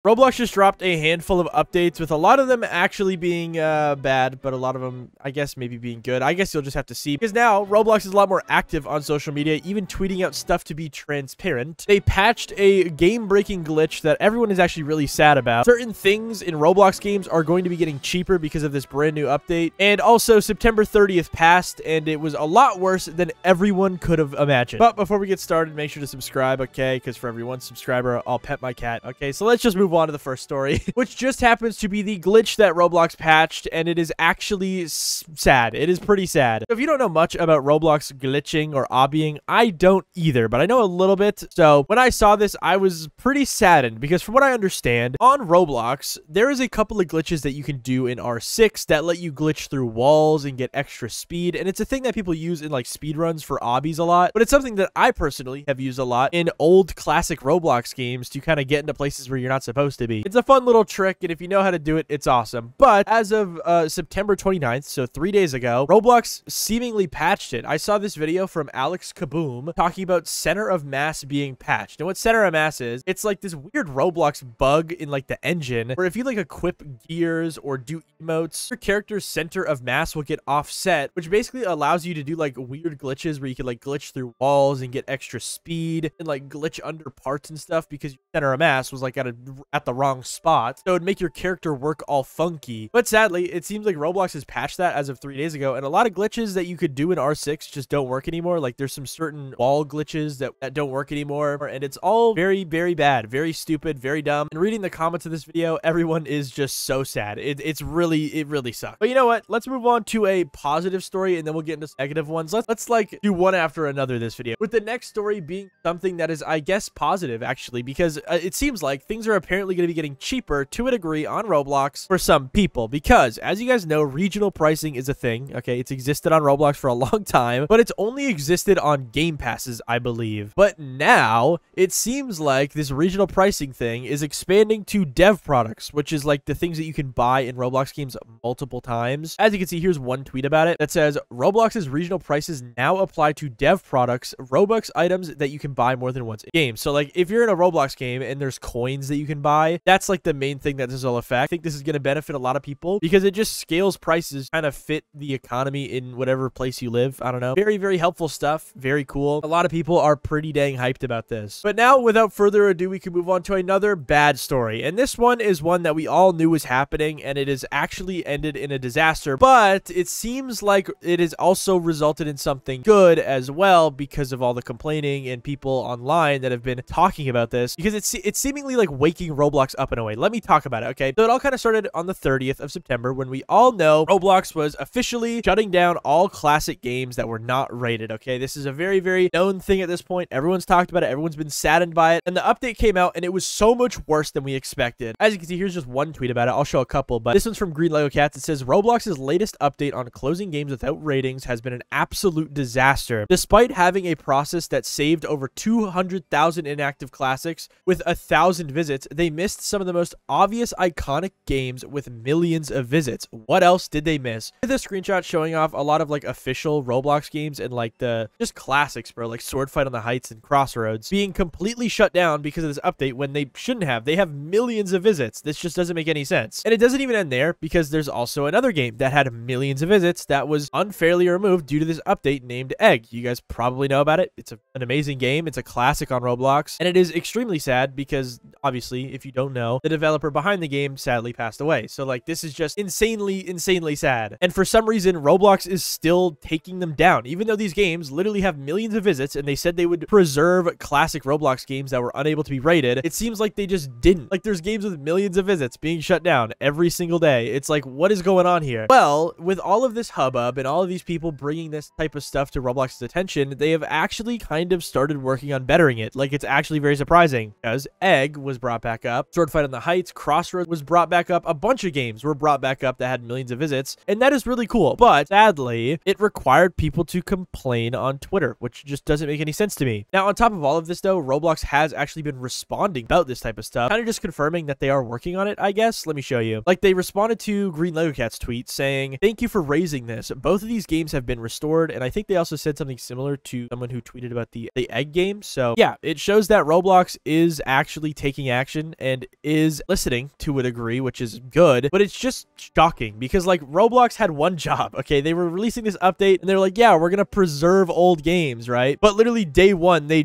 Roblox just dropped a handful of updates, with a lot of them actually being bad, but a lot of them, I guess, maybe being good. I guess you'll just have to see, because now Roblox is a lot more active on social media, even tweeting out stuff to be transparent. They patched a game-breaking glitch that everyone is actually really sad about. Certain things in Roblox games are going to be getting cheaper because of this brand new update. And also, September 30th passed, and it was a lot worse than everyone could have imagined. But before we get started, make sure to subscribe, okay? Because for every one subscriber, I'll pet my cat. Okay, so let's just move on to the first story, which just happens to be the glitch that Roblox patched, and it is actually sad. It is pretty sad. So if you don't know much about Roblox glitching or obbying, I don't either, but I know a little bit. So when I saw this, I was pretty saddened, because from what I understand, on Roblox, there is a couple of glitches that you can do in R6 that let you glitch through walls and get extra speed, and it's a thing that people use in like speedruns for obbies a lot, but it's something that I personally have used a lot in old classic Roblox games to kind of get into places where you're not supposed to be. It's a fun little trick, and if you know how to do it, it's awesome. But as of September 29th, so 3 days ago, Roblox seemingly patched it. I saw this video from Alex Kaboom talking about center of mass being patched. And what center of mass is, it's like this weird Roblox bug in like the engine, where if you like equip gears or do emotes, your character's center of mass will get offset, which basically allows you to do like weird glitches where you can like glitch through walls and get extra speed and like glitch under parts and stuff, because your center of mass was like at the wrong spot, so it would make your character work all funky. But sadly, it seems like Roblox has patched that as of 3 days ago, and a lot of glitches that you could do in R6 just don't work anymore. Like there's some certain wall glitches that don't work anymore, and it's all very, very bad, very stupid, very dumb. And reading the comments of this video, everyone is just so sad. It really sucks. But you know what? Let's move on to a positive story, and then we'll get into negative ones. Let's like do one after another this video, with the next story being something that is, I guess, positive actually, because it seems like things are apparently going to be getting cheaper to a degree on Roblox for some people, because as you guys know, regional pricing is a thing. Okay, it's existed on Roblox for a long time, but it's only existed on game passes, I believe. But now it seems like this regional pricing thing is expanding to dev products, which is like the things that you can buy in Roblox games multiple times. As you can see, here's one tweet about it that says Roblox's regional prices now apply to dev products, Robux items that you can buy more than once in game. So like if you're in a Roblox game and there's coins that you can buy, that's like the main thing that this will affect. I think this is going to benefit a lot of people because it just scales prices, kind of fit the economy in whatever place you live. I don't know. Very, very helpful stuff. Very cool. A lot of people are pretty dang hyped about this. But now, without further ado, we can move on to another bad story. And this one is one that we all knew was happening, and it has actually ended in a disaster. But it seems like it has also resulted in something good as well, because of all the complaining and people online that have been talking about this, because it's seemingly like waking Roblox up in a way. Let me talk about it, okay? So it all kind of started on the 30th of September, when we all know Roblox was officially shutting down all classic games that were not rated, okay? This is a very, very known thing at this point. Everyone's talked about it. Everyone's been saddened by it. And the update came out, and it was so much worse than we expected. As you can see, here's just one tweet about it. I'll show a couple, but this one's from Green Lego Cats. It says, Roblox's latest update on closing games without ratings has been an absolute disaster. Despite having a process that saved over 200,000 inactive classics with 1,000 visits, they missed some of the most obvious iconic games with millions of visits. What else did they miss? With a screenshot showing off a lot of like official Roblox games and like the just classics, bro, like Sword Fight on the Heights and Crossroads being completely shut down because of this update when they shouldn't have. They have millions of visits. This just doesn't make any sense. And it doesn't even end there, because there's also another game that had millions of visits that was unfairly removed due to this update named Egg. You guys probably know about it. It's an amazing game. It's a classic on Roblox, and it is extremely sad because obviously, if you don't know, the developer behind the game sadly passed away. So like this is just insanely sad. And for some reason, Roblox is still taking them down, even though these games literally have millions of visits, and they said they would preserve classic Roblox games that were unable to be rated. It seems like they just didn't. Like there's games with millions of visits being shut down every single day. It's like, what is going on here? Well, with all of this hubbub and all of these people bringing this type of stuff to Roblox's attention, they have actually kind of started working on bettering it. Like it's actually very surprising, because Egg was brought back up, Sword Fight on the Heights, Crossroads was brought back up, a bunch of games were brought back up that had millions of visits, and that is really cool. But sadly, it required people to complain on Twitter, which just doesn't make any sense to me. Now, on top of all of this though, Roblox has actually been responding about this type of stuff, kind of just confirming that they are working on it, I guess. Let me show you. Like they responded to Green Lego Cat's tweet saying, thank you for raising this. Both of these games have been restored, and I think they also said something similar to someone who tweeted about the Egg game. So yeah, it shows that Roblox is actually taking action information and is listening to a degree, which is good, but it's just shocking because like Roblox had one job, okay? They were releasing this update and they're like, yeah, we're gonna preserve old games, right? But literally day one, they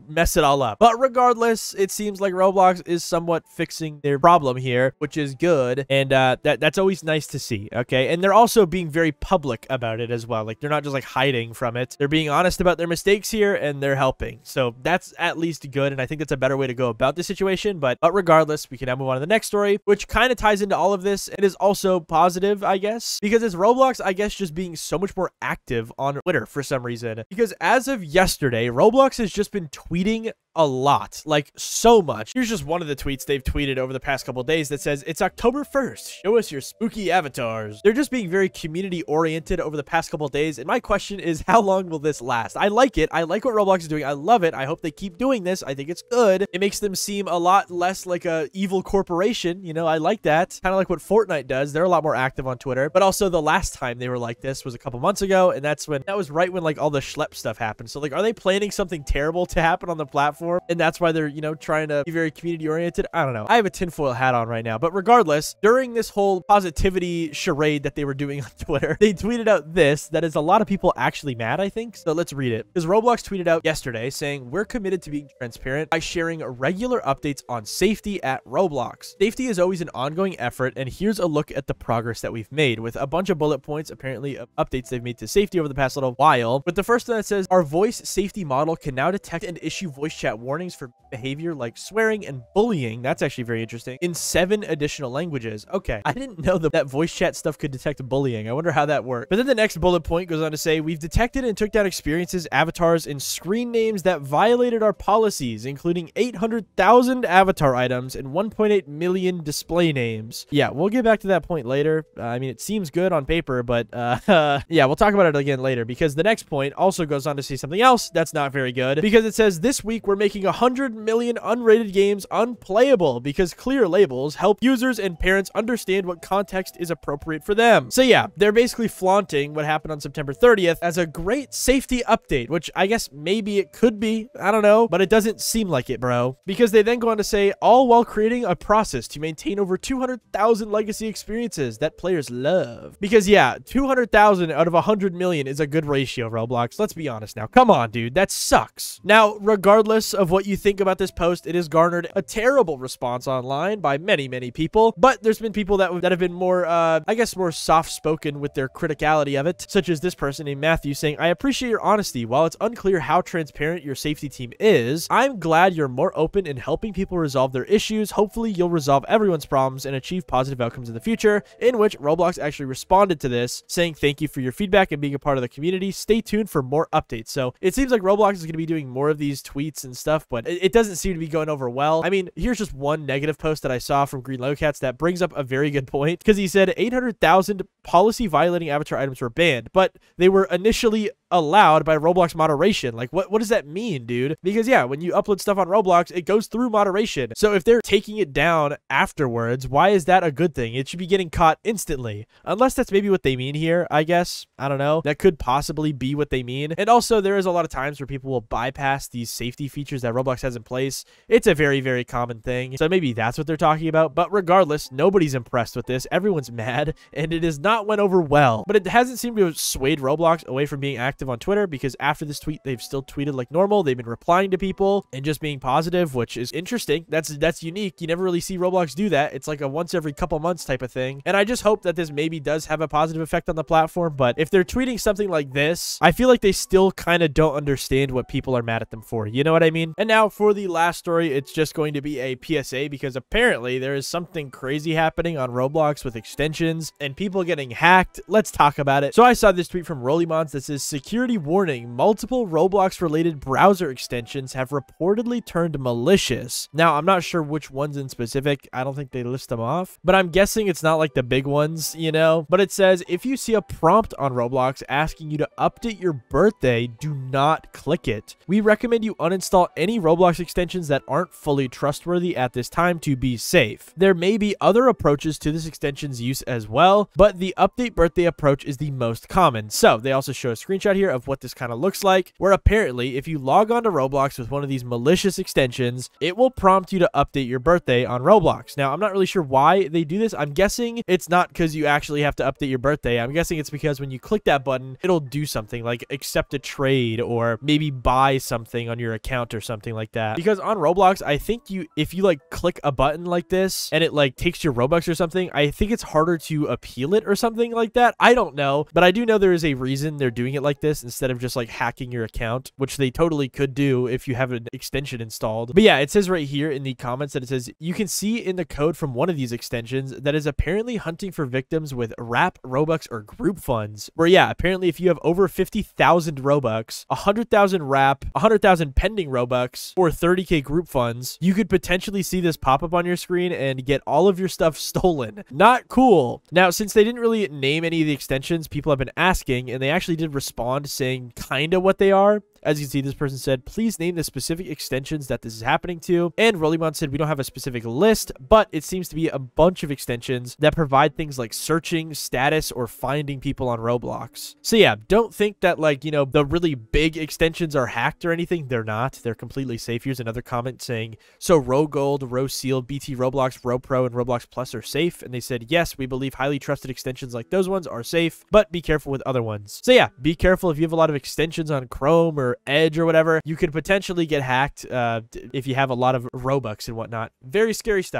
mess it all up. But regardless, it seems like Roblox is somewhat fixing their problem here, which is good, and that's always nice to see, okay? And they're also being very public about it as well. Like, they're not just like hiding from it. They're being honest about their mistakes here, and they're helping. So that's at least good, and I think that's a better way to go about the situation. But regardless, we can now move on to the next story, which kind of ties into all of this. It is also positive, I guess, because it's Roblox, I guess, just being so much more active on Twitter for some reason. Because as of yesterday, Roblox has just been tweeting a lot, like so much. Here's just one of the tweets they've tweeted over the past couple days that says, it's October 1st. Show us your spooky avatars. They're just being very community oriented over the past couple days. And my question is, how long will this last? I like it. I like what Roblox is doing. I love it. I hope they keep doing this. I think it's good. It makes them seem a lot less like a evil corporation. You know, I like that. Kind of like what Fortnite does. They're a lot more active on Twitter. But also the last time they were like this was a couple months ago. And that was right when like all the schlep stuff happened. So like, are they planning something terrible to happen on the platform? And that's why they're, you know, trying to be very community oriented. I don't know. I have a tinfoil hat on right now. But regardless, during this whole positivity charade that they were doing on Twitter, they tweeted out this that is a lot of people actually mad, I think. So let's read it. Because Roblox tweeted out yesterday saying, we're committed to being transparent by sharing regular updates on safety at Roblox. Safety is always an ongoing effort, and here's a look at the progress that we've made with a bunch of bullet points, apparently, of updates they've made to safety over the past little while. But the first one that says, our voice safety model can now detect and issue voice chat warnings for behavior like swearing and bullying. That's actually very interesting. In 7 additional languages. Okay. I didn't know that voice chat stuff could detect bullying. I wonder how that worked. But then the next bullet point goes on to say, we've detected and took down experiences, avatars, and screen names that violated our policies, including 800,000 avatar items and 1.8 million display names. Yeah, we'll get back to that point later. I mean, it seems good on paper, but yeah, we'll talk about it again later, because the next point also goes on to say something else that's not very good, because it says, this week we're making 100 million unrated games unplayable because clear labels help users and parents understand what context is appropriate for them. So yeah, they're basically flaunting what happened on September 30th as a great safety update, which I guess maybe it could be, I don't know, but it doesn't seem like it, bro. Because they then go on to say, all while creating a process to maintain over 200,000 legacy experiences that players love. Because yeah, 200,000 out of 100 million is a good ratio, Roblox. Let's be honest now. Come on, dude. That sucks. Now, regardless of what you think about this post, it has garnered a terrible response online by many people, but there's been people that have been more, I guess, more soft-spoken with their criticality of it, such as this person named Matthew saying, I appreciate your honesty. While it's unclear how transparent your safety team is, I'm glad you're more open in helping people resolve their issues. Hopefully, you'll resolve everyone's problems and achieve positive outcomes in the future, in which Roblox actually responded to this, saying thank you for your feedback and being a part of the community. Stay tuned for more updates. So it seems like Roblox is going to be doing more of these tweets and stuff, but it doesn't seem to be going over well. I mean, here's just one negative post that I saw from Green Lowcats that brings up a very good point, because he said 800,000 policy violating avatar items were banned, but they were initially allowed by Roblox moderation. Like, what does that mean, dude? Because yeah, when you upload stuff on Roblox, it goes through moderation. So if they're taking it down afterwards, why is that a good thing? It should be getting caught instantly. Unless that's maybe what they mean here, I guess. I don't know. That could possibly be what they mean. And also, there is a lot of times where people will bypass these safety features that Roblox has in place. It's a very common thing. So maybe that's what they're talking about. But regardless, nobody's impressed with this. Everyone's mad, and it has not went over well. But it hasn't seemed to have swayed Roblox away from being active on Twitter, because after this tweet, they've still tweeted like normal. They've been replying to people and just being positive, which is interesting. That's unique. You never really see Roblox do that. It's like a once every couple months type of thing. And I just hope that this maybe does have a positive effect on the platform. But if they're tweeting something like this, I feel like they still kind of don't understand what people are mad at them for. You know what I mean? And now for the last story, it's just going to be a PSA, because apparently there is something crazy happening on Roblox with extensions and people getting hacked. Let's talk about it. So I saw this tweet from Rollymons that says, security warning, multiple Roblox related browser extensions have reportedly turned malicious. Now, I'm not sure which ones in specific. I don't think they list them off, but I'm guessing it's not like the big ones, you know? But it says, if you see a prompt on Roblox asking you to update your birthday, do not click it. We recommend you uninstall any Roblox extensions that aren't fully trustworthy at this time to be safe. There may be other approaches to this extension's use as well, but the update birthday approach is the most common. So they also show a screenshot here here of what this kind of looks like, where apparently if you log on to Roblox with one of these malicious extensions, it will prompt you to update your birthday on Roblox. Now, I'm not really sure why they do this. I'm guessing it's not because you actually have to update your birthday. I'm guessing it's because when you click that button, it'll do something like accept a trade or maybe buy something on your account or something like that. Because on Roblox, I think if you like click a button like this and it like takes your Robux or something, I think it's harder to appeal it or something like that. I don't know, but I do know there is a reason they're doing it like this instead of just like hacking your account, which they totally could do if you have an extension installed. But yeah, it says right here in the comments that it says you can see in the code from one of these extensions that is apparently hunting for victims with wrap, Robux, or group funds. Where yeah, apparently if you have over 50,000 Robux, 100,000 wrap, 100,000 pending Robux, or 30k group funds, you could potentially see this pop up on your screen and get all of your stuff stolen. Not cool. Now, since they didn't really name any of the extensions, people have been asking, and they actually did respond saying kind of what they are. As you can see, this person said, please name the specific extensions that this is happening to. And Rollimon said, we don't have a specific list, but it seems to be a bunch of extensions that provide things like searching, status, or finding people on Roblox. So yeah, don't think that like, you know, the really big extensions are hacked or anything. They're not. They're completely safe. Here's another comment saying, so Row Gold, Row Seal, BT Roblox, Row Pro, and Roblox Plus are safe. And they said, yes, we believe highly trusted extensions like those ones are safe, but be careful with other ones. So yeah, be careful if you have a lot of extensions on Chrome or Edge or whatever. You could potentially get hacked if you have a lot of Robux and whatnot. Very scary stuff.